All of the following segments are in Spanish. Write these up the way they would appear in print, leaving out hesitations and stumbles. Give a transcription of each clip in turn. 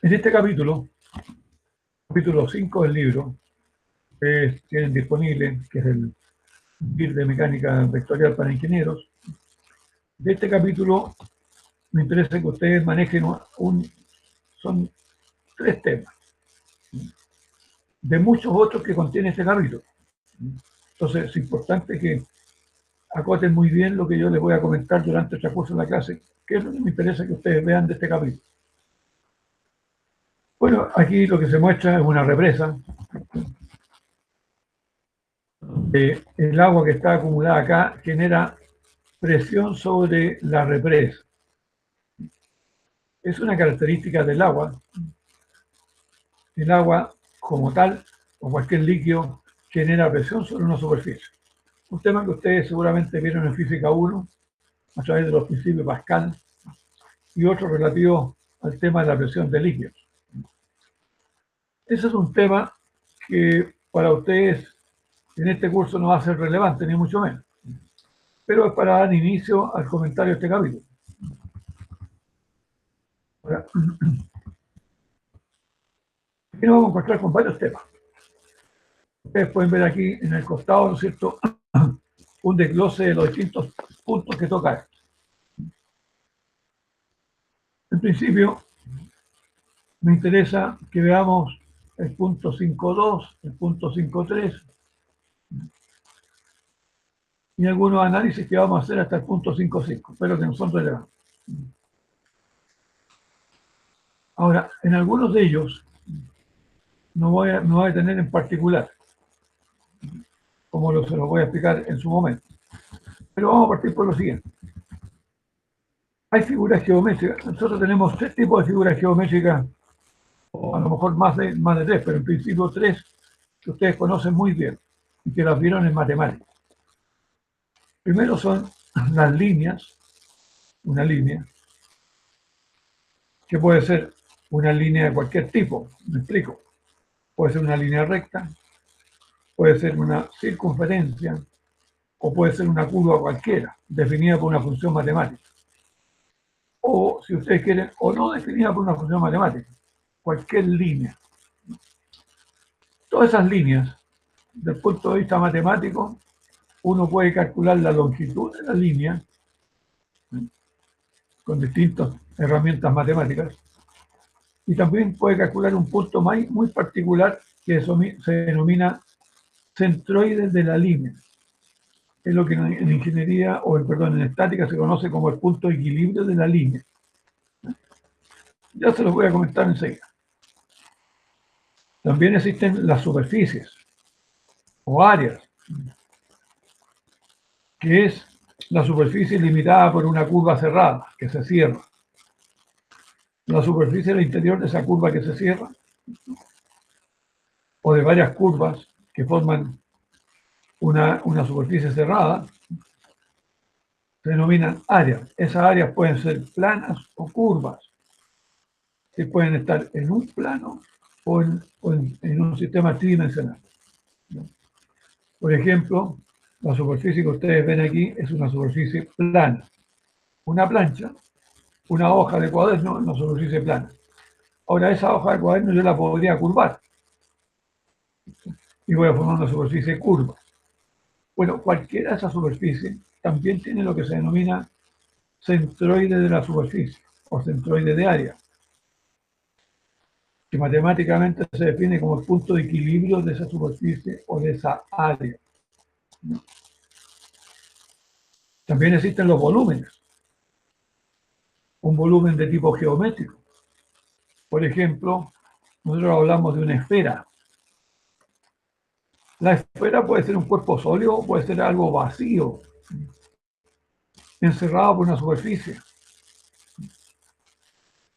En este capítulo 5 del libro, que tienen disponible, que es el GIR de mecánica vectorial para ingenieros, de este capítulo me interesa que ustedes manejen son 3 temas, de muchos otros que contiene este capítulo. Entonces es importante que acoten muy bien lo que yo les voy a comentar durante el transcurso de la clase, que es lo que me interesa que ustedes vean de este capítulo. Bueno, aquí lo que se muestra es una represa. El agua que está acumulada acá genera presión sobre la represa. Es una característica del agua. El agua, como tal, o cualquier líquido, genera presión sobre una superficie. Un tema que ustedes seguramente vieron en Física 1, a través de los principios Pascal, y otro relativo al tema de la presión de líquidos. Ese es un tema que para ustedes en este curso no va a ser relevante, ni mucho menos. Pero es para dar inicio al comentario de este capítulo. Ahora, aquí nos vamos a encontrar con varios temas. Ustedes pueden ver aquí en el costado, ¿no es cierto?, un desglose de los distintos puntos que toca. En principio, me interesa que veamos el punto 5.2, el punto 5.3 y algunos análisis que vamos a hacer hasta el punto 5.5, pero que no son relevantes. Ahora, en algunos de ellos no voy a detener en particular, como se los voy a explicar en su momento. Pero vamos a partir por lo siguiente. Hay figuras geométricas. Nosotros tenemos 3 tipos de figuras geométricas, o a lo mejor más de 3, pero en principio 3 que ustedes conocen muy bien y que las vieron en matemáticas. Primero son las líneas, una línea, que puede ser una línea de cualquier tipo, me explico. Puede ser una línea recta, puede ser una circunferencia, o puede ser una curva cualquiera, definida por una función matemática. O, si ustedes quieren, o no definida por una función matemática, cualquier línea. Todas esas líneas, desde el punto de vista matemático, uno puede calcular la longitud de la línea con distintas herramientas matemáticas y también puede calcular un punto muy particular que se denomina centroide de la línea. Es lo que en ingeniería, en estática se conoce como el punto de equilibrio de la línea. Ya se los voy a comentar enseguida. También existen las superficies o áreas, que es la superficie limitada por una curva cerrada, que se cierra. La superficie del interior de esa curva que se cierra, o de varias curvas que forman una superficie cerrada, se denominan áreas. Esas áreas pueden ser planas o curvas, que pueden estar en un plano o en un sistema tridimensional. Por ejemplo, la superficie que ustedes ven aquí es una superficie plana. Una plancha, una hoja de cuaderno, una superficie plana. Ahora, esa hoja de cuaderno yo la podría curvar y voy a formar una superficie curva. Bueno, cualquiera de esas superficies también tiene lo que se denomina centroide de la superficie o centroide de área, que matemáticamente se define como el punto de equilibrio de esa superficie o de esa área. También existen los volúmenes. Un volumen de tipo geométrico. Por ejemplo, nosotros hablamos de una esfera. La esfera puede ser un cuerpo sólido o puede ser algo vacío, encerrado por una superficie.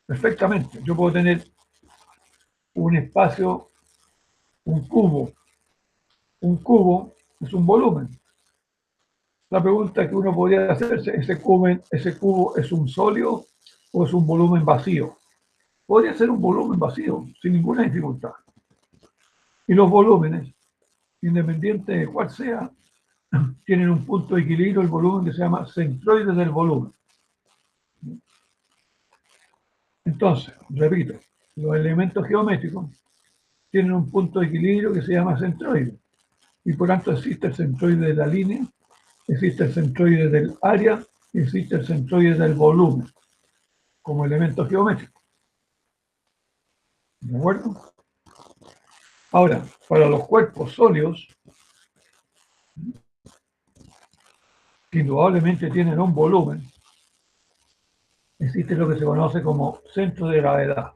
Perfectamente. Yo puedo tener un espacio, un cubo. Un cubo es un volumen. La pregunta que uno podría hacerse, ¿ese cubo es un sólido o es un volumen vacío? Podría ser un volumen vacío, sin ninguna dificultad. Y los volúmenes, independiente de cuál sea, tienen un punto de equilibrio, el volumen que se llama centroide del volumen. Entonces, repito, los elementos geométricos tienen un punto de equilibrio que se llama centroide. Y por tanto existe el centroide de la línea, existe el centroide del área y existe el centroide del volumen como elemento geométrico. ¿De acuerdo? Ahora, para los cuerpos sólidos, que indudablemente tienen un volumen, existe lo que se conoce como centro de gravedad.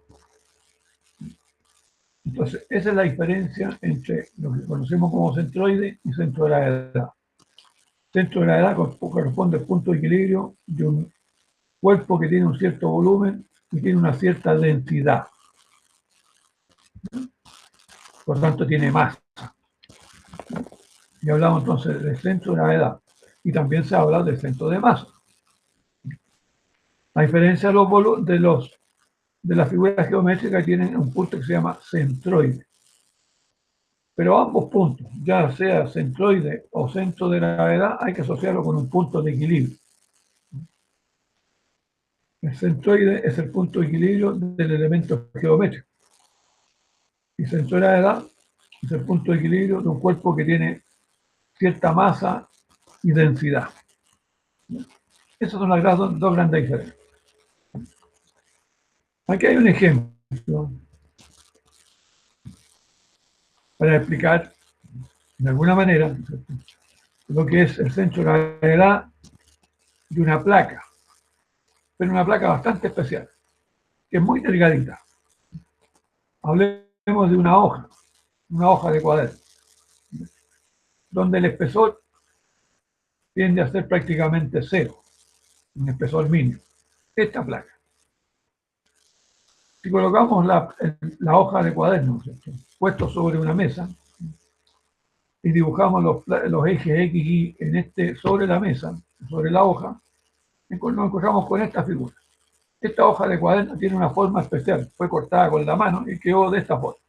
Entonces, esa es la diferencia entre lo que conocemos como centroide y centro de gravedad. Centro de gravedad corresponde al punto de equilibrio de un cuerpo que tiene un cierto volumen y tiene una cierta densidad. Por tanto, tiene masa. Y hablamos entonces del centro de gravedad. Y también se habla del centro de masa. A diferencia de las figuras geométricas, tienen un punto que se llama centroide. Pero ambos puntos, ya sea centroide o centro de gravedad, hay que asociarlo con un punto de equilibrio. El centroide es el punto de equilibrio del elemento geométrico. Y centro de gravedad es el punto de equilibrio de un cuerpo que tiene cierta masa y densidad. Esas son las dos grandes diferencias. Aquí hay un ejemplo para explicar de alguna manera lo que es el centro de gravedad de una placa, pero una placa bastante especial, que es muy delgadita. Hablemos de una hoja de cuaderno, donde el espesor tiende a ser prácticamente cero, un espesor mínimo. Esta placa. Si colocamos la hoja de cuaderno, ¿cierto?, puesto sobre una mesa y dibujamos los ejes X y sobre la mesa, sobre la hoja, nos encontramos con esta figura. Esta hoja de cuaderno tiene una forma especial, fue cortada con la mano y quedó de esta forma.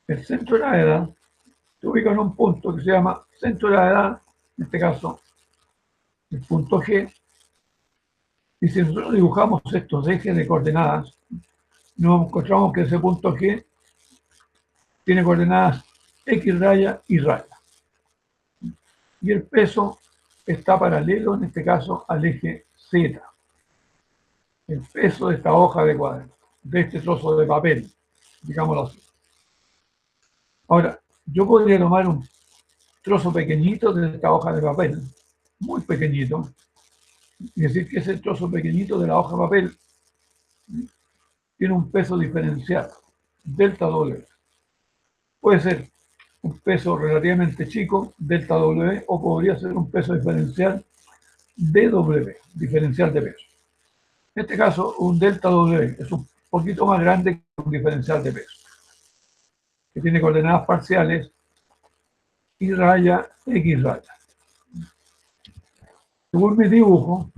El centro de gravedad se ubica en un punto que se llama centro de gravedad, en este caso el punto G, y si nosotros dibujamos estos ejes de coordenadas, nos encontramos que ese punto G tiene coordenadas X raya y raya. Y el peso está paralelo, en este caso, al eje Z. El peso de esta hoja de cuaderno, de este trozo de papel, digámoslo así. Ahora, yo podría tomar un trozo pequeñito de esta hoja de papel, muy pequeñito, y decir que ese trozo pequeñito de la hoja de papel tiene un peso diferencial, delta W. Puede ser un peso relativamente chico, delta W, o podría ser un peso diferencial DW, diferencial de peso. En este caso, un delta W es un poquito más grande que un diferencial de peso, que tiene coordenadas parciales y raya, X raya. Según mi dibujo,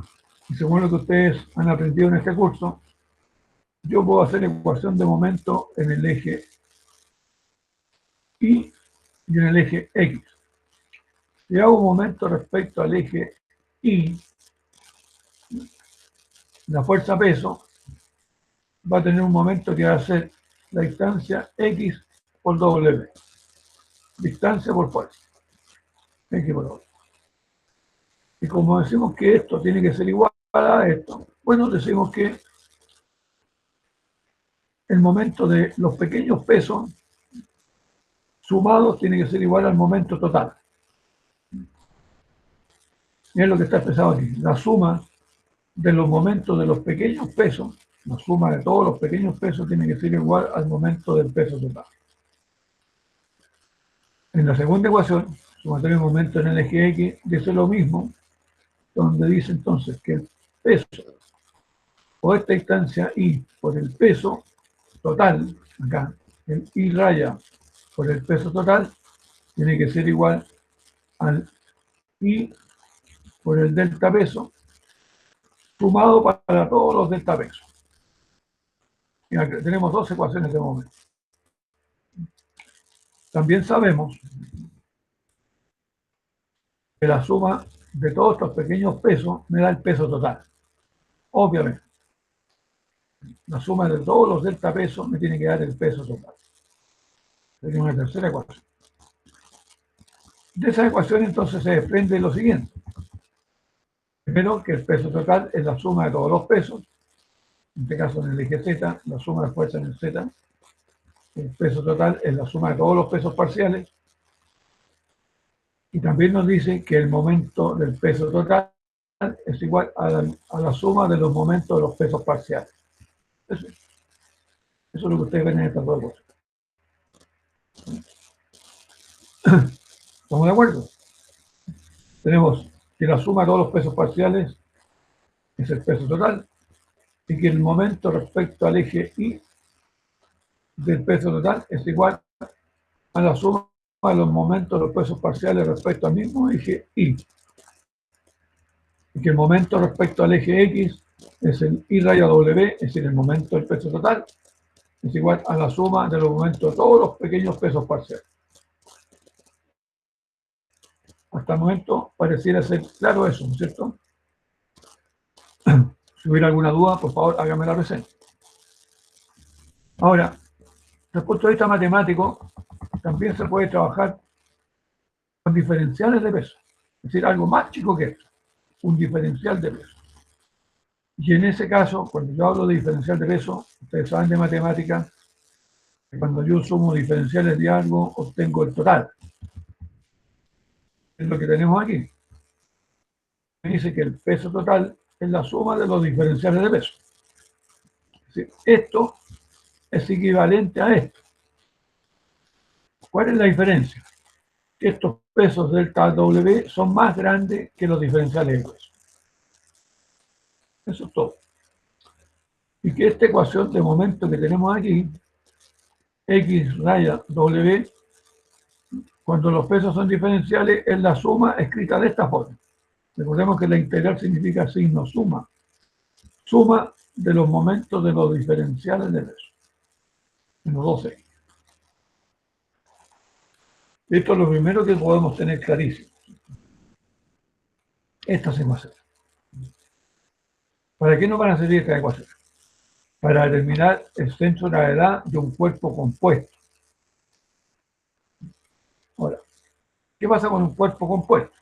y según lo que ustedes han aprendido en este curso, yo puedo hacer ecuación de momento en el eje Y y en el eje X. Si hago un momento respecto al eje Y, la fuerza peso va a tener un momento que va a ser la distancia X por W. Distancia por fuerza. X por W. Y como decimos que esto tiene que ser igual a esto, bueno, decimos que el momento de los pequeños pesos sumados tiene que ser igual al momento total. Y es lo que está expresado aquí. La suma de los momentos de los pequeños pesos, la suma de todos los pequeños pesos tiene que ser igual al momento del peso total. En la segunda ecuación, sumatorio de momento en el eje X, dice lo mismo, donde dice entonces que el peso o esta distancia Y por el peso total, acá, el Y raya por el peso total, tiene que ser igual al Y por el delta peso, sumado para todos los delta pesos. Y acá tenemos dos ecuaciones de momento. También sabemos que la suma de todos estos pequeños pesos me da el peso total, obviamente. La suma de todos los delta pesos me tiene que dar el peso total. Sería una tercera ecuación. De esa ecuación entonces se desprende lo siguiente. Primero, que el peso total es la suma de todos los pesos, en este caso en el eje Z, la suma de fuerza en el Z. El peso total es la suma de todos los pesos parciales. Y también nos dice que el momento del peso total es igual a la suma de los momentos de los pesos parciales. Eso es lo que ustedes ven en estas dos cosas. ¿Estamos de acuerdo? Tenemos que la suma de todos los pesos parciales es el peso total y que el momento respecto al eje Y del peso total es igual a la suma de los momentos de los pesos parciales respecto al mismo eje Y. Y que el momento respecto al eje X es el I raya W, es decir, el momento del peso total, es igual a la suma de los momentos de todos los pequeños pesos parciales. Hasta el momento pareciera ser claro eso, ¿no es cierto? Si hubiera alguna duda, por favor, hágame la presente. Ahora, desde el punto de vista matemático, también se puede trabajar con diferenciales de peso. Es decir, algo más chico que esto, un diferencial de peso. Y en ese caso, cuando yo hablo de diferencial de peso, ustedes saben de matemática, que cuando yo sumo diferenciales de algo, obtengo el total. Es lo que tenemos aquí. Me dice que el peso total es la suma de los diferenciales de peso. Es decir, esto es equivalente a esto. ¿Cuál es la diferencia? Que estos pesos delta W son más grandes que los diferenciales de peso. Eso es todo. Y que esta ecuación de momento que tenemos aquí, X raya W, cuando los pesos son diferenciales, es la suma escrita de esta forma. Recordemos que la integral significa signo suma. Suma de los momentos de los diferenciales de peso. Menos 12. Esto es lo primero que podemos tener clarísimo. Estas ecuaciones. ¿Para qué nos van a servir estas ecuaciones? Para determinar el centro de gravedad de un cuerpo compuesto. Ahora, ¿qué pasa con un cuerpo compuesto?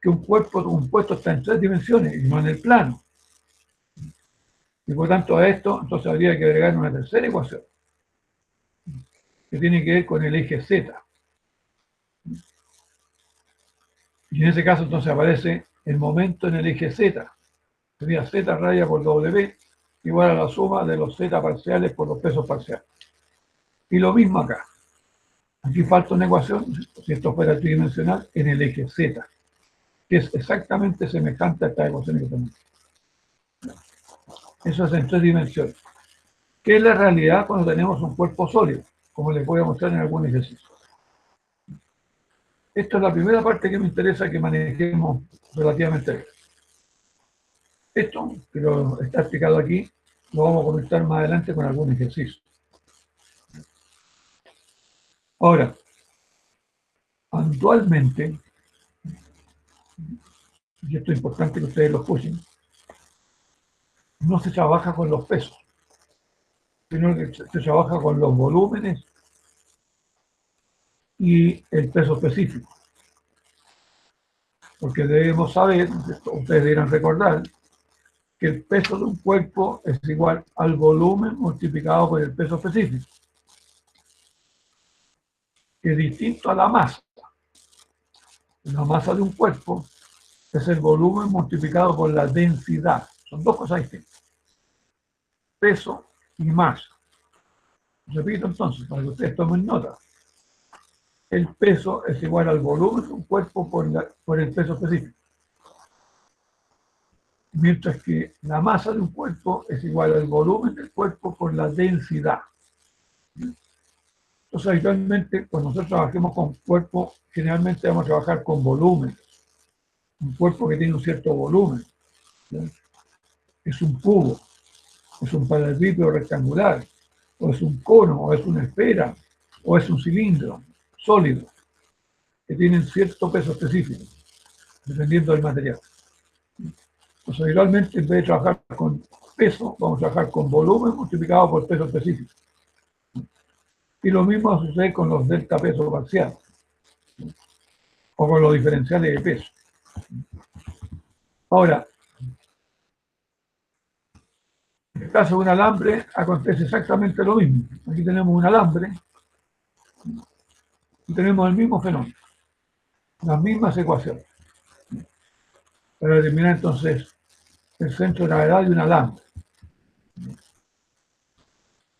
Que un cuerpo compuesto está en 3 dimensiones y no en el plano. Y por tanto a esto, entonces habría que agregar una tercera ecuación, que tiene que ver con el eje Z. Y en ese caso entonces aparece el momento en el eje Z. Sería Z raya por W igual a la suma de los Z parciales por los pesos parciales. Y lo mismo acá. Aquí falta una ecuación, si esto fuera tridimensional, en el eje Z, que es exactamente semejante a esta ecuación que tenemos. Eso es en 3 dimensiones. ¿Qué es la realidad cuando tenemos un cuerpo sólido? Como les voy a mostrar en algún ejercicio. Esta es la primera parte que me interesa que manejemos relativamente bien. Esto, que lo está explicado aquí, lo vamos a comentar más adelante con algún ejercicio. Ahora, actualmente, y esto es importante que ustedes lo escuchen, no se trabaja con los pesos, sino que se trabaja con los volúmenes y el peso específico. Porque debemos saber, ustedes deberán recordar, que el peso de un cuerpo es igual al volumen multiplicado por el peso específico, que es distinto a la masa. La masa de un cuerpo es el volumen multiplicado por la densidad. Son dos cosas distintas. Peso y masa. Repito entonces, para que ustedes tomen nota. El peso es igual al volumen de un cuerpo por el peso específico. Mientras que la masa de un cuerpo es igual al volumen del cuerpo por la densidad. Entonces, habitualmente, cuando nosotros trabajemos con cuerpo, generalmente vamos a trabajar con volumen. Un cuerpo que tiene un cierto volumen. ¿Sí? Es un cubo, es un paralelepípedo rectangular, o es un cono, o es una esfera, o es un cilindro sólido, que tienen cierto peso específico, dependiendo del material. Pues habitualmente, en vez de trabajar con peso, vamos a trabajar con volumen multiplicado por peso específico. Y lo mismo sucede con los delta peso parcial, o con los diferenciales de peso. Ahora, en el caso de un alambre, acontece exactamente lo mismo. Aquí tenemos un alambre y tenemos el mismo fenómeno, las mismas ecuaciones. Para determinar entonces el centro de gravedad de un alambre.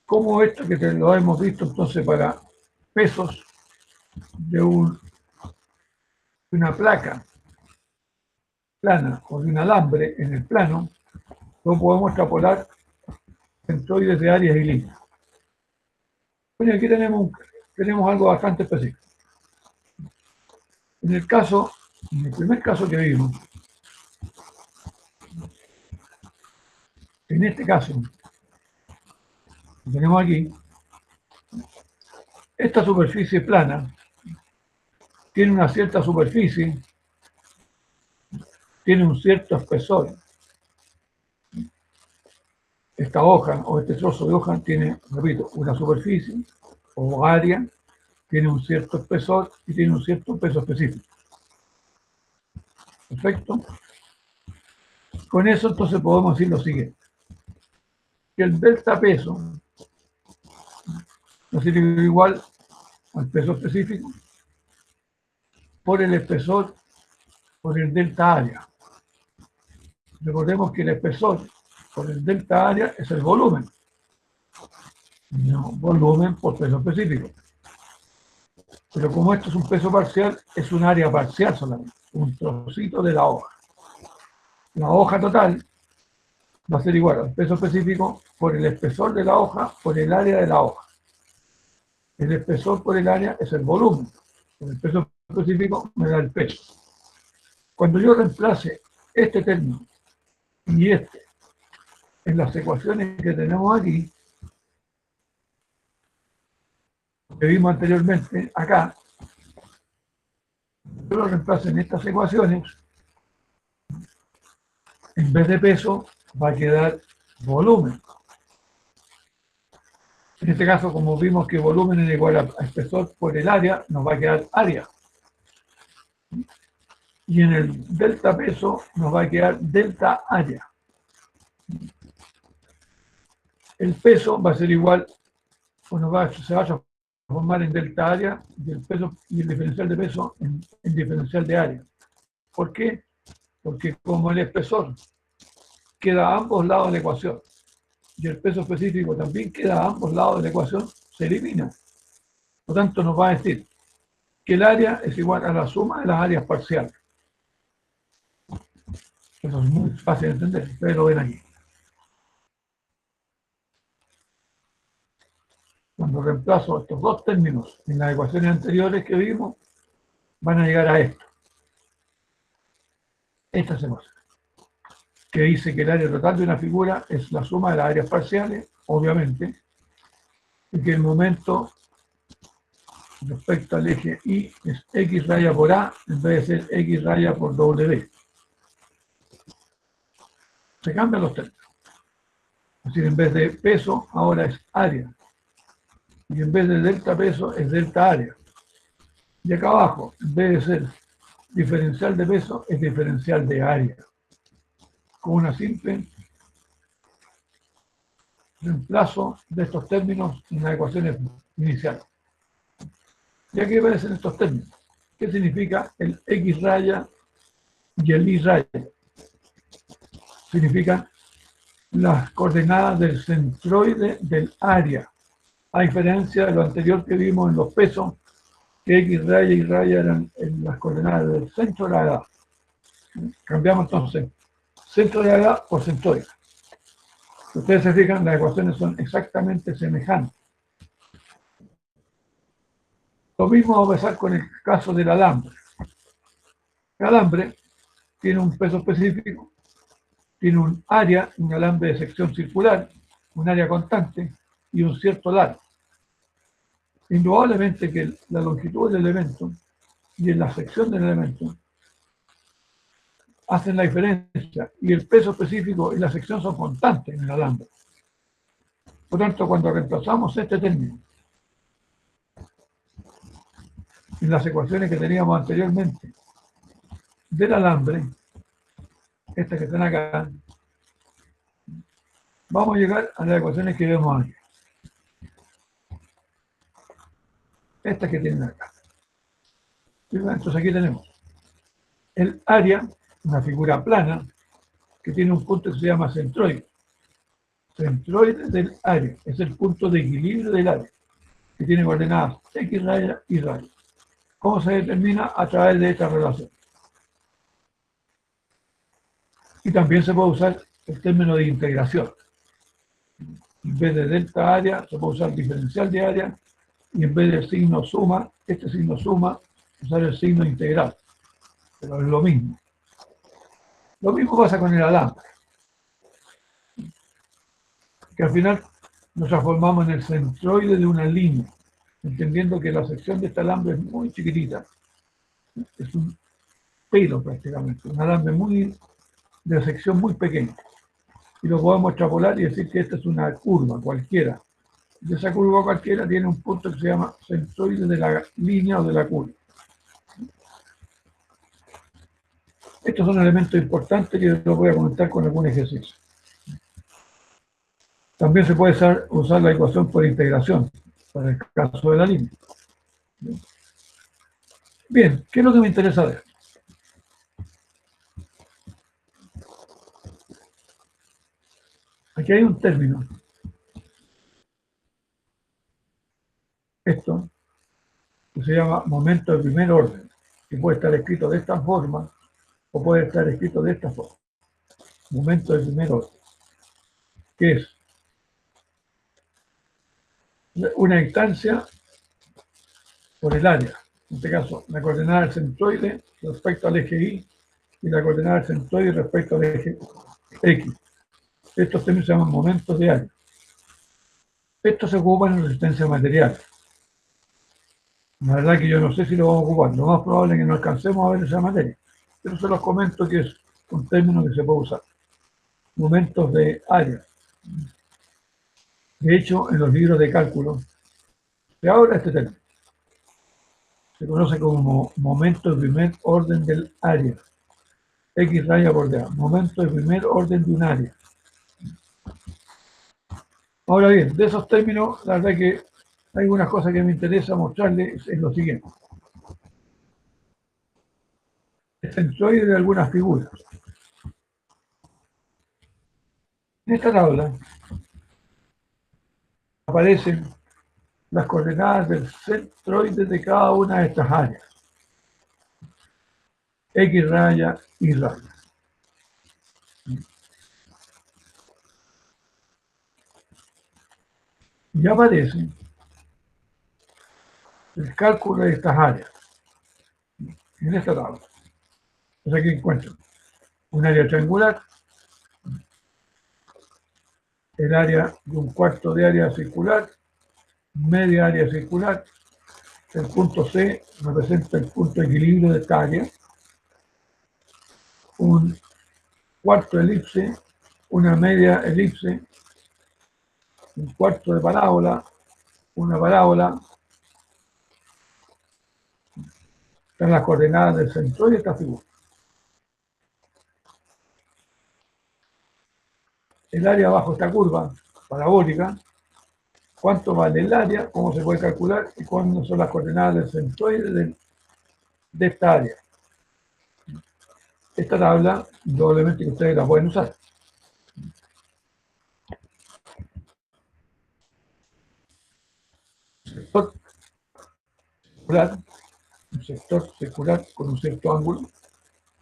Como esto que lo hemos visto entonces para pesos de una placa plana o de un alambre en el plano, lo podemos extrapolar centroides de áreas y líneas. Bueno, aquí tenemos algo bastante específico. En el primer caso que vimos, en este caso, que tenemos aquí, esta superficie plana tiene una cierta superficie, tiene un cierto espesor. Esta hoja o este trozo de hoja tiene, repito, una superficie o área, tiene un cierto espesor y tiene un cierto peso específico. ¿Perfecto? Con eso entonces podemos decir lo siguiente, que el delta peso no sería igual al peso específico por el espesor por el delta área. Recordemos que el espesor por el delta área es el volumen, no volumen por peso específico. Pero como esto es un peso parcial, es un área parcial solamente, un trocito de la hoja. La hoja total va a ser igual al peso específico por el espesor de la hoja por el área de la hoja. El espesor por el área es el volumen. El peso específico me da el peso. Cuando yo reemplace este término y este en las ecuaciones que tenemos aquí, que vimos anteriormente, acá, yo lo reemplazo en estas ecuaciones, en vez de peso va a quedar volumen. En este caso, como vimos que volumen es igual a espesor por el área, nos va a quedar área. Y en el delta peso nos va a quedar delta área. El peso va a ser igual, o se va a transformar en delta área y el peso y el diferencial de peso en diferencial de área. ¿Por qué? Porque como el espesor queda a ambos lados de la ecuación y el peso específico también queda a ambos lados de la ecuación, se elimina. Por lo tanto, nos va a decir que el área es igual a la suma de las áreas parciales. Eso es muy fácil de entender, ustedes lo ven aquí. Cuando reemplazo estos dos términos en las ecuaciones anteriores que vimos, van a llegar a esto. Esta ecuación, que dice que el área total de una figura es la suma de las áreas parciales, obviamente, y que el momento respecto al eje Y es X raya por A en vez de ser X raya por W. Se cambian los términos. Es decir, en vez de peso, ahora es área. Y en vez de delta peso, es delta área. Y acá abajo, en vez de ser diferencial de peso, es diferencial de área. Con una simple reemplazo de estos términos en las ecuaciones iniciales. Y aquí aparecen estos términos. ¿Qué significa el X raya y el Y raya? Significan las coordenadas del centroide del área, a diferencia de lo anterior que vimos en los pesos, que X raya y raya eran en las coordenadas del centro de gravedad. Cambiamos entonces centro de gravedad por centroide. Si ustedes se fijan, las ecuaciones son exactamente semejantes. Lo mismo va a pasar con el caso del alambre. El alambre tiene un peso específico, tiene un área, un alambre de sección circular, un área constante y un cierto largo. Indudablemente que la longitud del elemento y en la sección del elemento hacen la diferencia y el peso específico y la sección son constantes en el alambre. Por tanto, cuando reemplazamos este término en las ecuaciones que teníamos anteriormente del alambre, estas que están acá, vamos a llegar a las ecuaciones que vemos aquí. Estas que tienen acá. Entonces aquí tenemos el área, una figura plana, que tiene un punto que se llama centroide. Centroide del área, es el punto de equilibrio del área, que tiene coordenadas X raya y raya. ¿Cómo se determina? A través de esta relación. Y también se puede usar el término de integración. En vez de delta área, se puede usar diferencial de área, y en vez del signo suma, este signo suma, usar el signo integral. Pero es lo mismo. Lo mismo pasa con el alambre, que al final nos transformamos en el centroide de una línea, entendiendo que la sección de este alambre es muy chiquitita. Es un pelo prácticamente, un alambre de sección muy pequeña. Y lo podemos extrapolar y decir que esta es una curva cualquiera. Y esa curva cualquiera tiene un punto que se llama centroide de la línea o de la curva. Estos son elementos importantes que los voy a comentar con algún ejercicio. También se puede usar la ecuación por integración, para el caso de la línea. Bien, ¿qué es lo que me interesa ver? Aquí hay un término. Esto, que se llama momento de primer orden, que puede estar escrito de esta forma o puede estar escrito de esta forma. Momento de primer orden, que es una instancia por el área. En este caso, la coordenada del centroide respecto al eje Y y la coordenada del centroide respecto al eje X. Estos términos se llaman momentos de área. Estos se ocupan en resistencia material. La verdad que yo no sé si lo vamos a ocupar. Lo más probable es que no alcancemos a ver esa materia. Pero se los comento que es un término que se puede usar. Momentos de área. De hecho, en los libros de cálculo se habla este término. Se conoce como momento de primer orden del área. X raya por D. Momento de primer orden de un área. Ahora bien, de esos términos, la verdad que hay algunas cosas que me interesa mostrarles es lo siguiente. El centroide de algunas figuras. En esta tabla aparecen las coordenadas del centroide de cada una de estas áreas. X raya y raya. Y aparece el cálculo de estas áreas en esta tabla. O sea que encuentro un área triangular, el área de un cuarto de área circular, media área circular, el punto C representa el punto de equilibrio de esta área, un cuarto elipse, una media elipse, un cuarto de parábola, una parábola, están las coordenadas del centro de esta figura. El área bajo esta curva parabólica, cuánto vale el área, cómo se puede calcular y cuáles son las coordenadas del centroide de esta área. Esta tabla, indudablemente que ustedes la pueden usar. Sector circular, un sector circular con un cierto ángulo,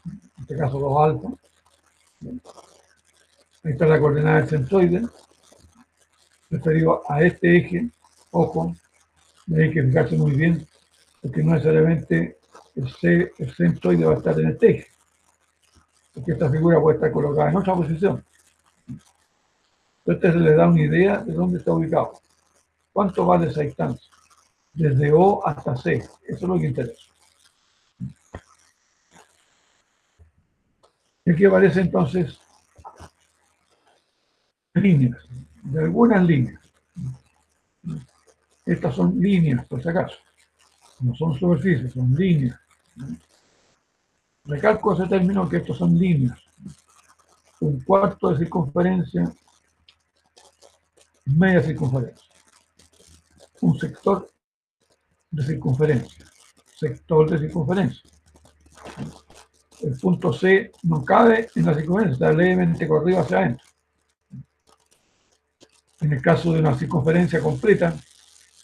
en este caso 2 alfa. Ahí está la coordenada del centroide, referido a este eje. Ojo, hay que fijarse muy bien, porque no necesariamente el centroide va a estar en este eje, porque esta figura puede estar colocada en otra posición. Entonces se les da una idea de dónde está ubicado. ¿Cuánto vale esa distancia? Desde O hasta C. Eso es lo que interesa. Y aquí aparecen entonces líneas, de algunas líneas. Estas son líneas, por si acaso. No son superficies, son líneas. Recalco ese término que estos son líneas. Un cuarto de circunferencia, media circunferencia. Un sector de circunferencia. Sector de circunferencia. El punto C no cabe en la circunferencia, está levemente corrido hacia adentro. En el caso de una circunferencia completa,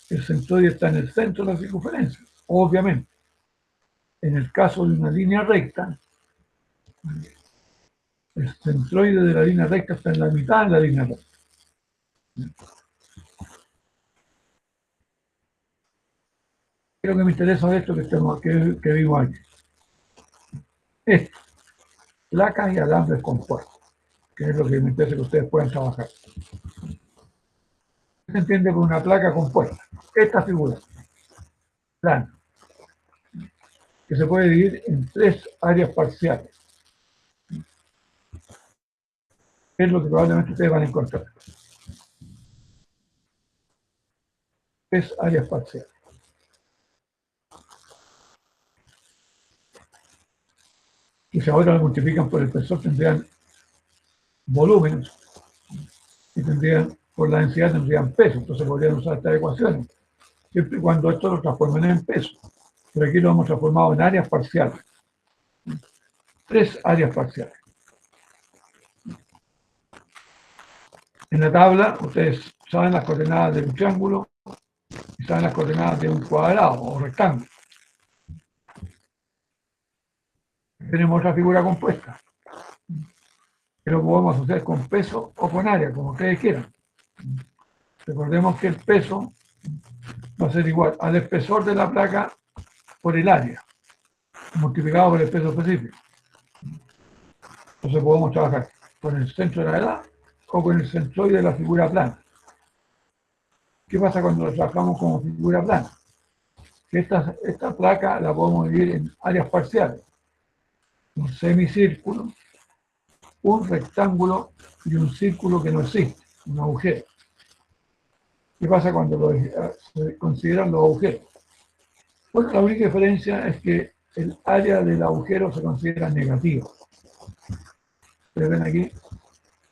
el centroide está en el centro de la circunferencia, obviamente. En el caso de una línea recta, el centroide de la línea recta está en la mitad de la línea recta. Creo que me interesa de esto que vimos aquí. Esto, placas y alambres compuestos, que es lo que me interesa que ustedes puedan trabajar. ¿Qué se entiende por una placa compuesta? Esta figura, plana, que se puede dividir en tres áreas parciales. Es lo que probablemente ustedes van a encontrar. Tres áreas parciales. Y si ahora lo multiplican por el espesor, tendrían volúmenes, y tendrían, por la densidad tendrían peso. Entonces podrían usar estas ecuaciones, siempre y cuando esto lo transformen en peso. Pero aquí lo hemos transformado en áreas parciales. Tres áreas parciales. En la tabla, ustedes saben las coordenadas de un triángulo y saben las coordenadas de un cuadrado o rectángulo. Tenemos otra figura compuesta, que lo podemos hacer con peso o con área, como ustedes quieran. Recordemos que el peso va a ser igual al espesor de la placa por el área, multiplicado por el peso específico. Entonces podemos trabajar con el centro de la edad o con el centroide de la figura plana. ¿Qué pasa cuando lo trabajamos como figura plana? Que esta placa la podemos dividir en áreas parciales. Un semicírculo, un rectángulo y un círculo que no existe, un agujero. ¿Qué pasa cuando se consideran los agujeros? Bueno, la única diferencia es que el área del agujero se considera negativa. Ustedes ven aquí,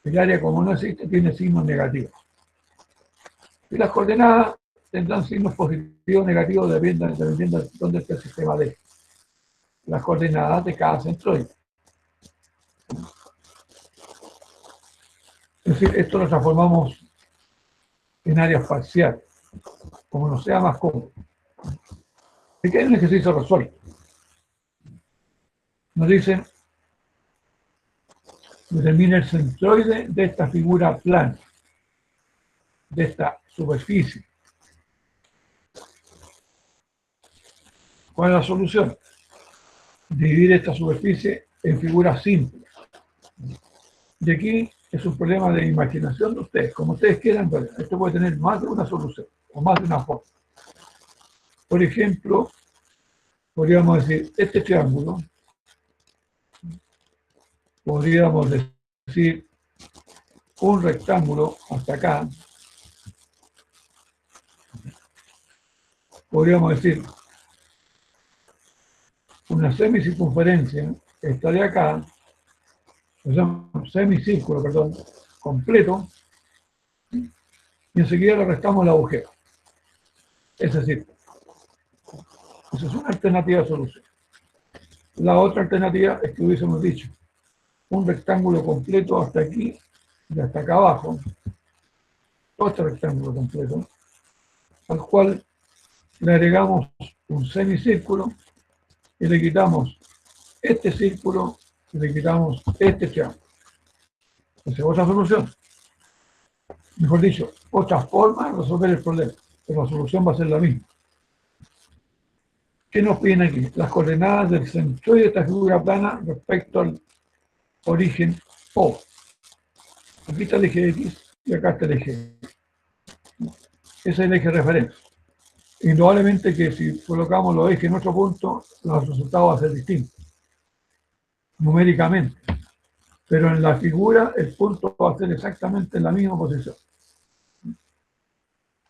el área como no existe tiene signos negativos. Y las coordenadas tendrán signos positivos o negativos dependiendo de dónde esté el sistema D. Las coordenadas de cada centroide. Es decir, esto lo transformamos en áreas parciales, como nos sea más cómodo. Aquí hay un ejercicio resuelto. Nos dicen, determina el centroide de esta figura plana, de esta superficie. ¿Cuál es la solución? Dividir esta superficie en figuras simples. Y aquí es un problema de imaginación de ustedes, como ustedes quieran, pero esto puede tener más de una solución, o más de una forma. Por ejemplo, podríamos decir, este triángulo, podríamos decir un rectángulo hasta acá, podríamos decir una semicircunferencia está de acá, o sea, un semicírculo, perdón, completo, y enseguida le restamos el agujero. Es decir, esa es una alternativa de solución. La otra alternativa es que hubiésemos dicho un rectángulo completo hasta aquí y hasta acá abajo, otro rectángulo completo, al cual le agregamos un semicírculo y le quitamos este círculo y le quitamos este triángulo. Esa es otra solución. Mejor dicho, otra forma de resolver el problema, pero la solución va a ser la misma. ¿Qué nos piden aquí? Las coordenadas del centroide de esta figura plana respecto al origen O. Aquí está el eje X y acá está el eje Y. Ese es el eje de referencia. Indudablemente que si colocamos los ejes en otro punto, los resultados van a ser distintos. Numéricamente. pero en la figura el punto va a ser exactamente en la misma posición.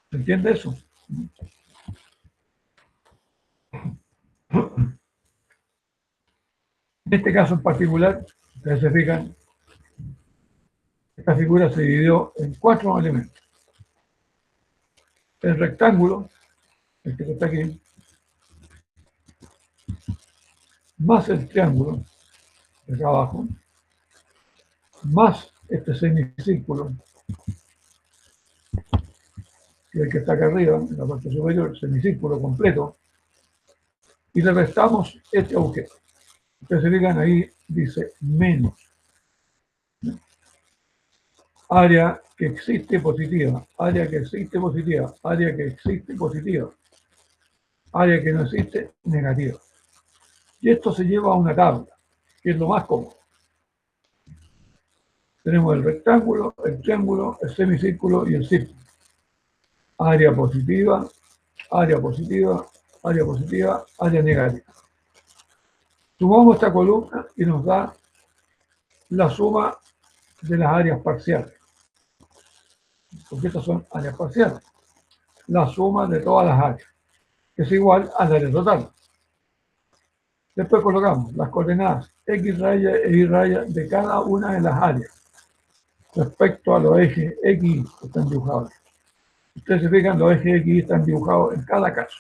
¿Se entiende eso? En este caso en particular, ustedes se fijan, esta figura se dividió en 4 elementos. El rectángulo, el que está aquí, más el triángulo, de acá abajo, más este semicírculo, que es el que está acá arriba, en la parte superior, semicírculo completo, y le restamos este agujero. Ustedes se fijan ahí, dice menos. Área que existe positiva, área que existe positiva, área que existe positiva, área que no existe negativa. Y esto se lleva a una tabla, que es lo más cómodo. Tenemos el rectángulo, el triángulo, el semicírculo y el círculo. Área positiva, área positiva, área positiva, área negativa. Sumamos esta columna y nos da la suma de las áreas parciales. Porque estas son áreas parciales. La suma de todas las áreas, que es igual al área total. Después colocamos las coordenadas X raya e Y raya de cada una de las áreas respecto a los ejes X que están dibujados. Ustedes se fijan, los ejes X están dibujados en cada caso,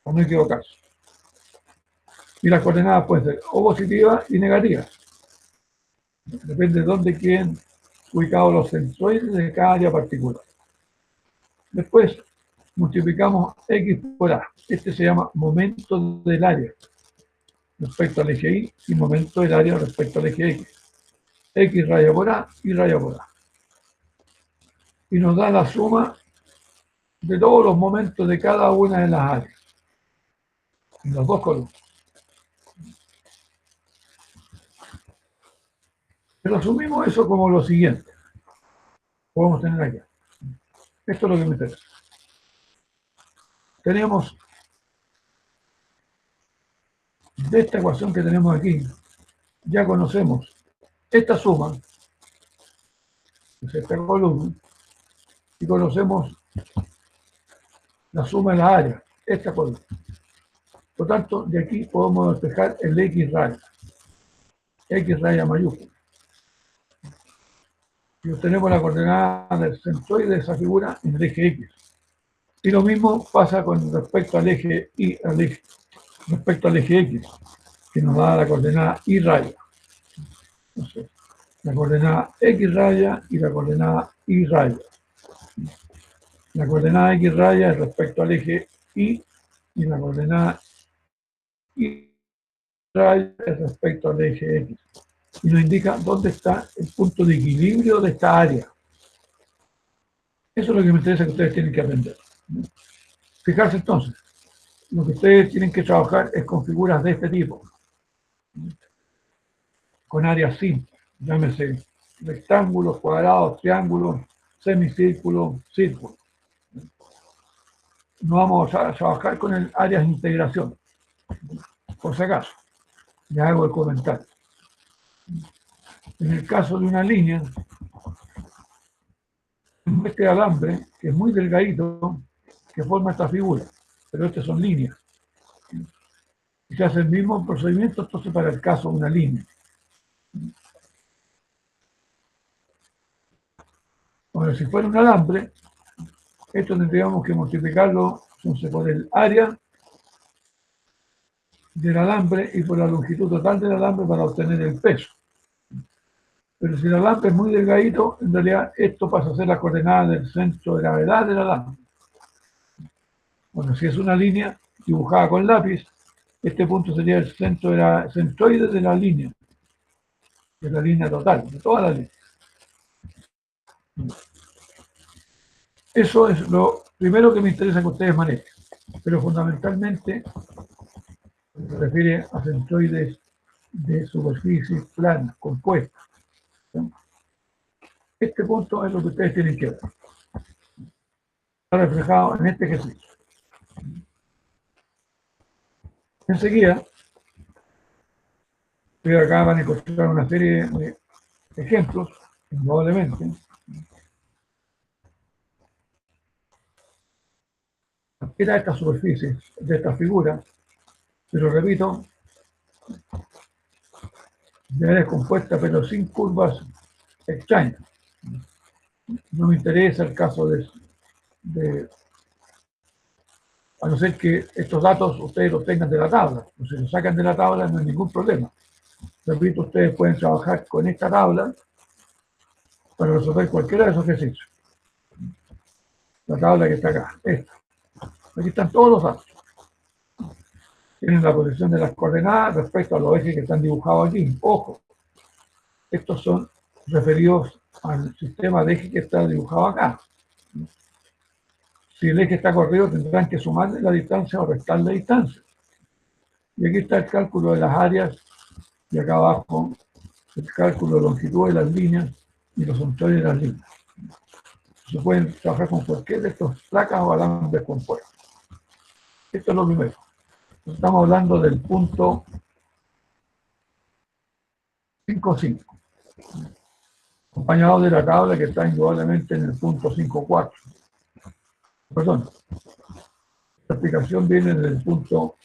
para no equivocarse. Y las coordenadas pueden ser o positivas y negativas. Depende de dónde queden ubicados los centroides de cada área particular. Después multiplicamos X por A. Este se llama momento del área respecto al eje Y y momento del área respecto al eje X. X raya por A, Y raya por A. Y nos da la suma de todos los momentos de cada una de las áreas, en las dos columnas. Pero asumimos eso como lo siguiente. Podemos tener aquí. Esto es lo que me interesa. Tenemos de esta ecuación que tenemos aquí, ya conocemos esta suma, que es esta columna, y conocemos la suma de las áreas, esta columna. Por tanto, de aquí podemos despejar el X raya mayúscula. Y obtenemos la coordenada del centroide de esa figura en el eje X. Y lo mismo pasa con respecto al eje Y, respecto al eje X, que nos da la coordenada Y raya. Entonces, la coordenada X raya y la coordenada Y raya. La coordenada X raya es respecto al eje Y y la coordenada Y raya es respecto al eje X. Y nos indica dónde está el punto de equilibrio de esta área. Eso es lo que me interesa que ustedes tienen que aprender. Fijarse entonces, lo que ustedes tienen que trabajar es con figuras de este tipo, con áreas simples, llámese rectángulos, cuadrados, triángulos, semicírculos, círculos. No vamos a trabajar con el áreas de integración, por si acaso, ya hago el comentario. En el caso de una línea, este alambre, que es muy delgadito, que forma esta figura, pero estas son líneas. Y se hace el mismo procedimiento, entonces para el caso de una línea. Ahora, si fuera un alambre, esto tendríamos que multiplicarlo entonces, por el área del alambre y por la longitud total del alambre para obtener el peso. Pero si el alambre es muy delgadito, en realidad esto pasa a ser la coordenada del centro de gravedad del alambre. Bueno, si es una línea dibujada con lápiz, este punto sería el centro de la centroide de la línea, de la línea total, de toda la línea. Eso es lo primero que me interesa que ustedes manejen, pero fundamentalmente se refiere a centroides de superficies planas, compuestas. Este punto es lo que ustedes tienen que ver. Está reflejado en este ejercicio. Enseguida, acá van a encontrar una serie de ejemplos, indudablemente. Cualquiera de estas superficies, de estas figuras, pero repito, de áreas compuestas pero sin curvas extrañas. No me interesa el caso de a no ser que estos datos ustedes los tengan de la tabla. O si los sacan de la tabla no hay ningún problema. Repito, ustedes pueden trabajar con esta tabla para resolver cualquiera de esos ejercicios. La tabla que está acá, esta. Aquí están todos los datos. Tienen la posición de las coordenadas respecto a los ejes que están dibujados aquí. Ojo, estos son referidos al sistema de eje que está dibujado acá. Si el eje está corrido, tendrán que sumarle la distancia o restarle la distancia. Y aquí está el cálculo de las áreas, y acá abajo el cálculo de longitud de las líneas y los centroides de las líneas. Se pueden trabajar con cualquier de estos placas o alambres compuestos. Esto es lo primero. Estamos hablando del punto 5,5, acompañado de la tabla que está indudablemente en el punto 5,4. Perdón, la explicación viene del punto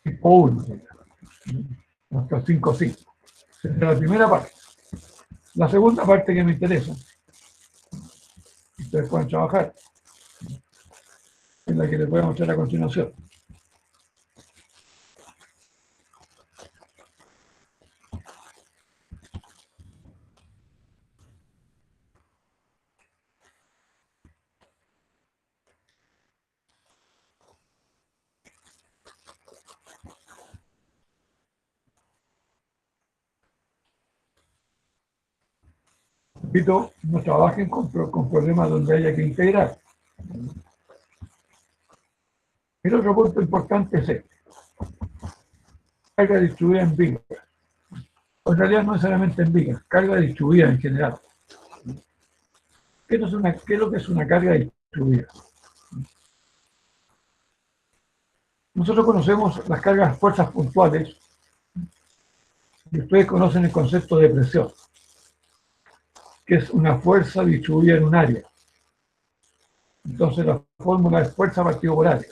5,1 hasta 5,5. Esa es la primera parte. La segunda parte que me interesa, ustedes pueden trabajar, es la que les voy a mostrar a continuación. Repito, no trabajen con problemas donde haya que integrar. El otro punto importante es este: carga distribuida en vigas. En realidad no necesariamente en vigas, carga distribuida en general. ¿Qué es lo que es una carga distribuida? Nosotros conocemos las cargas fuerzas puntuales y ustedes conocen el concepto de presión, que es una fuerza distribuida en un área. Entonces la fórmula es fuerza partido por área.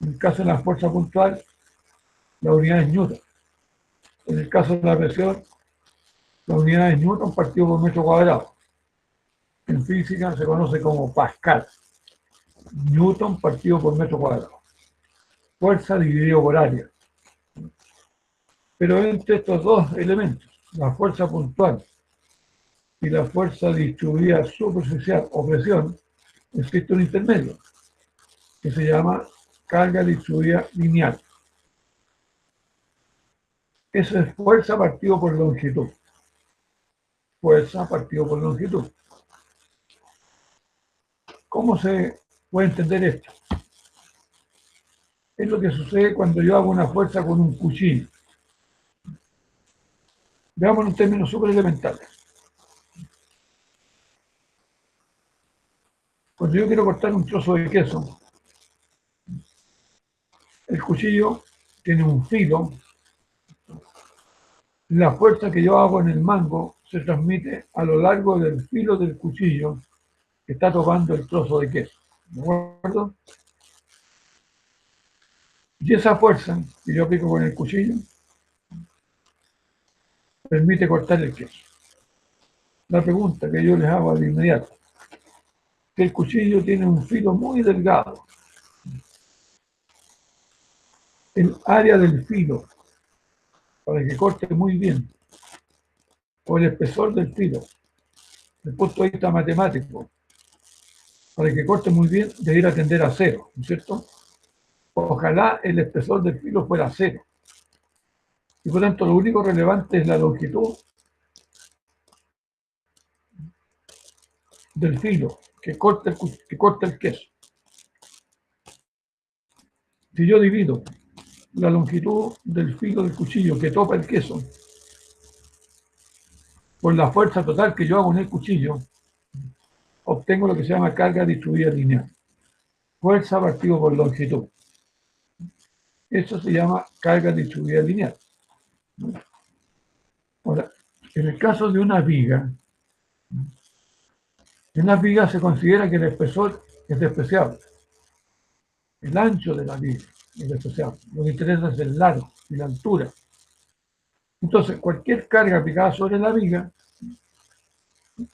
En el caso de la fuerza puntual, la unidad es Newton. En el caso de la presión, la unidad es Newton partido por metro cuadrado. En física se conoce como Pascal. Newton partido por metro cuadrado. Fuerza dividido por área. Pero entre estos dos elementos, la fuerza puntual y la fuerza distribuida superficial o presión, existe un intermedio que se llama carga distribuida lineal. Eso es fuerza partido por longitud. Fuerza partido por longitud. ¿Cómo se puede entender esto? Es lo que sucede cuando yo hago una fuerza con un cuchillo. Veamos en términos súper elementales. Cuando yo quiero cortar un trozo de queso, el cuchillo tiene un filo. La fuerza que yo hago en el mango se transmite a lo largo del filo del cuchillo que está tocando el trozo de queso. ¿De acuerdo? Y esa fuerza que yo aplico con el cuchillo permite cortar el queso. La pregunta que yo les hago de inmediato: que el cuchillo tiene un filo muy delgado. El área del filo, para que corte muy bien, o el espesor del filo, desde el punto de vista matemático, para que corte muy bien, debiera tender a cero, ¿no es cierto? Ojalá el espesor del filo fuera cero. Y por tanto, lo único relevante es la longitud del filo que corta el queso. Si yo divido la longitud del filo del cuchillo que topa el queso por la fuerza total que yo hago en el cuchillo, obtengo lo que se llama carga distribuida lineal. Fuerza partido por longitud. Eso se llama carga distribuida lineal. En el caso de una viga, en una viga se considera que el espesor es despreciable. El ancho de la viga es despreciable. Lo que interesa es el largo y la altura. Entonces, cualquier carga aplicada sobre la viga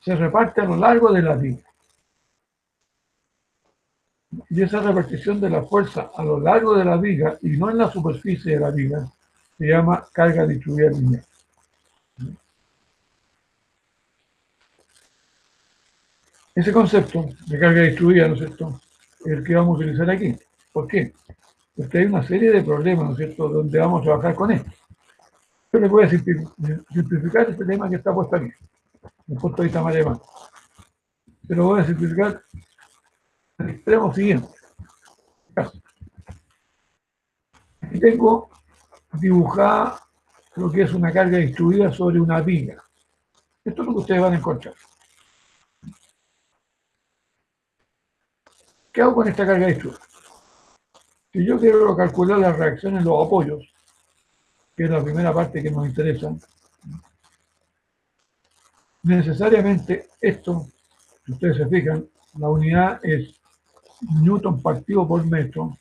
se reparte a lo largo de la viga. Y esa repartición de la fuerza a lo largo de la viga y no en la superficie de la viga se llama carga distribuida lineal. Ese concepto de carga distribuida, ¿no es cierto?, es el que vamos a utilizar aquí. ¿Por qué? Porque hay una serie de problemas, ¿no es cierto?, donde vamos a trabajar con esto. Yo les voy a simplificar este tema que está puesto aquí, desde el punto de vista matemático. Pero voy a simplificar el extremo siguiente. Aquí tengo dibujada lo que es una carga distribuida sobre una viga. Esto es lo que ustedes van a encontrar. ¿Qué hago con esta carga distribuida? Si yo quiero calcular las reacciones en los apoyos, que es la primera parte que nos interesa, necesariamente esto, si ustedes se fijan, la unidad es newton partido por metro,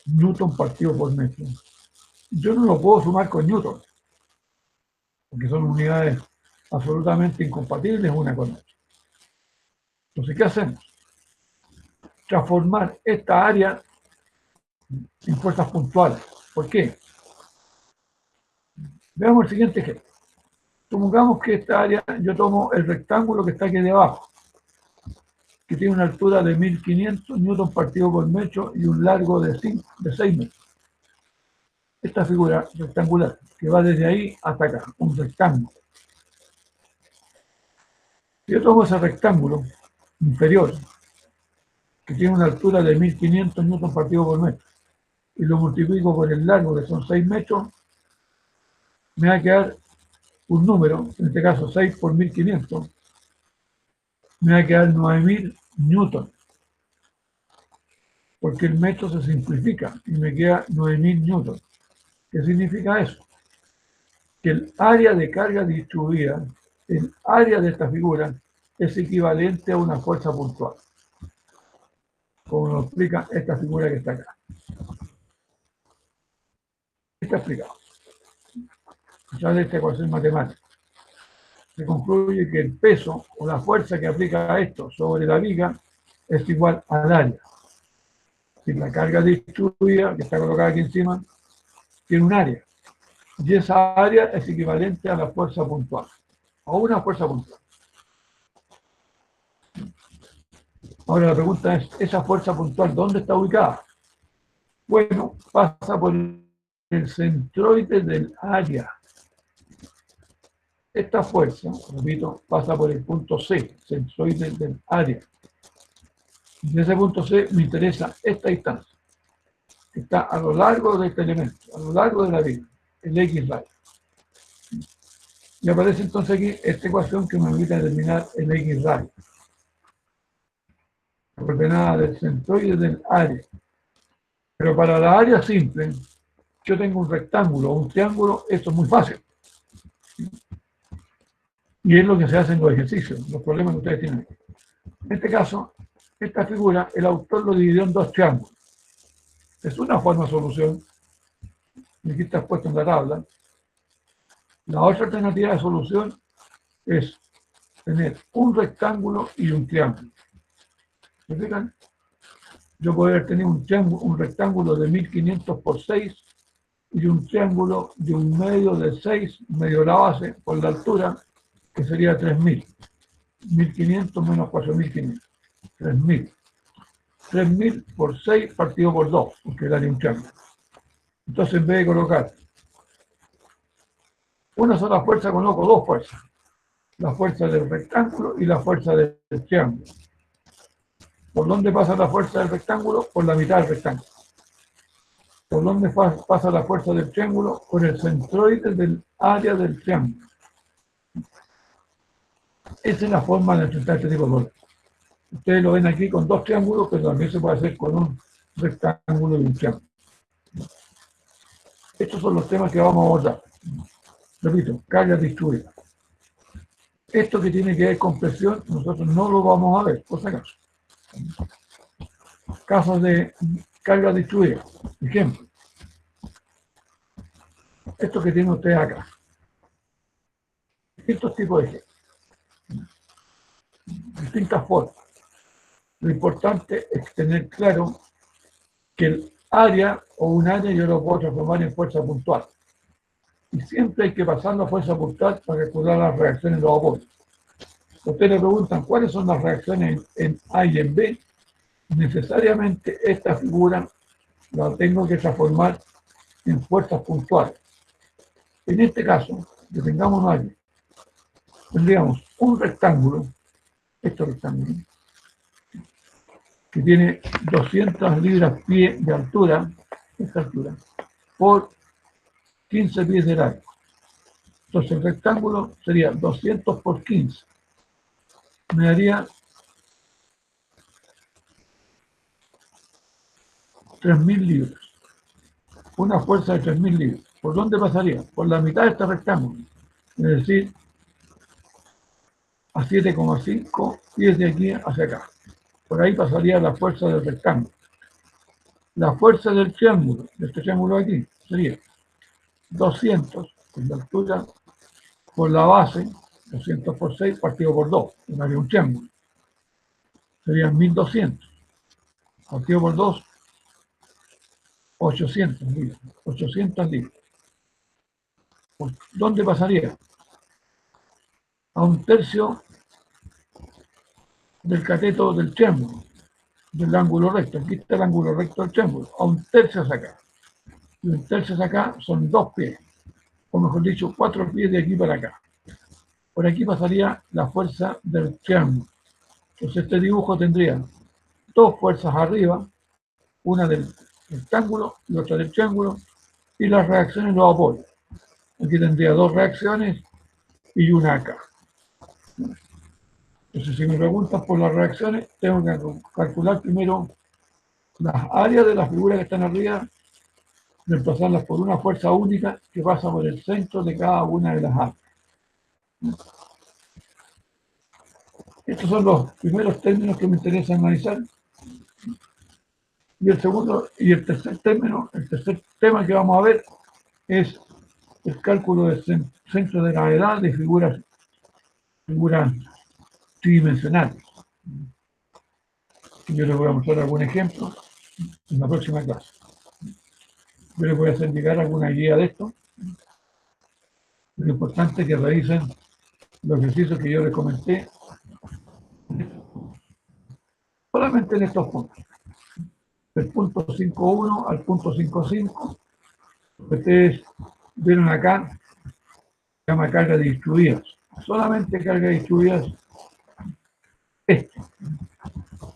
newton partido por metro. Yo no lo puedo sumar con newton, porque son unidades absolutamente incompatibles una con otra. Entonces, ¿qué hacemos? Transformar esta área en fuerzas puntuales. ¿Por qué? Veamos el siguiente ejemplo. Supongamos que esta área, yo tomo el rectángulo que está aquí debajo, que tiene una altura de 1500 newton partido por metro y un largo de 6 metros. Esta figura rectangular, que va desde ahí hasta acá, un rectángulo. Si yo tomo ese rectángulo inferior, que tiene una altura de 1500 newton partido por metro, y lo multiplico por el largo, que son 6 metros, me va a quedar un número, en este caso 6 por 1500, me va a quedar 9000 newton, porque el metro se simplifica y me queda 9000 newton. ¿Qué significa eso? Que el área de carga distribuida, el área de esta figura, es equivalente a una fuerza puntual, como nos explica esta figura que está acá. Está explicado. Ya de esta ecuación matemática se concluye que el peso o la fuerza que aplica esto sobre la viga es igual al área. Si la carga distribuida, que está colocada aquí encima, tiene un área, y esa área es equivalente a la fuerza puntual, a una fuerza puntual. Ahora la pregunta es, ¿esa fuerza puntual dónde está ubicada? Bueno, pasa por el centroide del área. Esta fuerza, repito, pasa por el punto C, centroide del área. Y en ese punto C me interesa esta distancia, que está a lo largo de este elemento, a lo largo de la viga, el X radio. Y aparece entonces aquí esta ecuación que me permite determinar el X radio. La coordenada del centroide del área. Pero para la área simple, yo tengo un rectángulo o un triángulo, esto es muy fácil. Y es lo que se hace en los ejercicios, los problemas que ustedes tienen. En este caso, esta figura, el autor lo dividió en dos triángulos. Es una forma de solución. Y aquí está puesto en la tabla. La otra alternativa de solución es tener un rectángulo y un triángulo. ¿Se fijan? Yo podría tener un rectángulo de 1500 por 6 y un triángulo de un medio de 6, medio la base, por la altura, que sería 3000. 1500 menos 4500. 3000. 3000 por 6 partido por 2, porque daría un triángulo. Entonces, en vez de colocar una sola fuerza, coloco dos fuerzas. La fuerza del rectángulo y la fuerza del triángulo. ¿Por dónde pasa la fuerza del rectángulo? Por la mitad del rectángulo. ¿Por dónde pasa la fuerza del triángulo? Por el centroide del área del triángulo. Esa es la forma de enfrentar este tipo de problemas. Ustedes lo ven aquí con dos triángulos, pero también se puede hacer con un rectángulo y un triángulo. Estos son los temas que vamos a abordar. Repito, carga distribuida. Esto que tiene que ver con presión, nosotros no lo vamos a ver, por si acaso. Casos de carga distribuida. Ejemplo. Esto que tiene usted acá. Distintos tipos de ejemplos. Distintas formas. Lo importante es tener claro que el área o un área yo lo puedo transformar en fuerza puntual. Y siempre hay que pasar la fuerza puntual para calcular las reacciones de los apoyos. Ustedes le preguntan cuáles son las reacciones en A y en B. Necesariamente esta figura la tengo que transformar en fuerzas puntuales. En este caso, detengámonos aquí. Tendríamos un rectángulo, este rectángulo, que tiene 200 libras pie de altura, esta altura, por 15 pies de largo. Entonces el rectángulo sería 200 por 15. Me daría 3.000 libras. Una fuerza de 3.000 libras. ¿Por dónde pasaría? Por la mitad de este rectángulo. Es decir, a 7,5 pies de aquí hacia acá. Por ahí pasaría la fuerza del rectángulo. La fuerza del triángulo, de este triángulo aquí, sería 200 en la altura por la base, 200 por 6 partido por 2, que haría un triángulo. Serían 1.200. Partido por 2, 800 libras. 800 libras. ¿Por dónde pasaría? A un tercio del cateto del triángulo, del ángulo recto. Aquí está el ángulo recto del triángulo. A un tercio hacia acá. Y un tercio hacia acá son 2 pies. O mejor dicho, 4 pies de aquí para acá. Por aquí pasaría la fuerza del triángulo. Entonces este dibujo tendría dos fuerzas arriba, una del rectángulo y otra del triángulo, y las reacciones los apoyos. Aquí tendría dos reacciones y una acá. Entonces si me preguntas por las reacciones, tengo que calcular primero las áreas de las figuras que están arriba, reemplazarlas por una fuerza única que pasa por el centro de cada una de las áreas. Estos son los primeros términos que me interesa analizar. Y el segundo y el tercer término, el tercer tema que vamos a ver es el cálculo del centro de gravedad de figuras tridimensionales. Yo les voy a mostrar algún ejemplo en la próxima clase. Yo les voy a hacer llegar alguna guía de esto. Lo importante es que revisen los ejercicios que yo les comenté solamente en estos puntos. Del punto 5.1 al punto 5.5. Ustedes vieron acá, se llama carga distribuidas. Solamente carga distribuidas,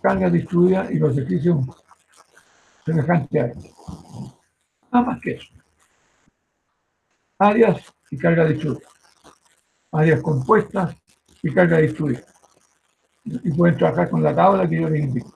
carga distribuida y los ejercicios semejantes a esto. Nada más que eso. Áreas y carga distribuida. Áreas compuestas y carga distribuida. Y pueden trabajar con la tabla que yo les indico.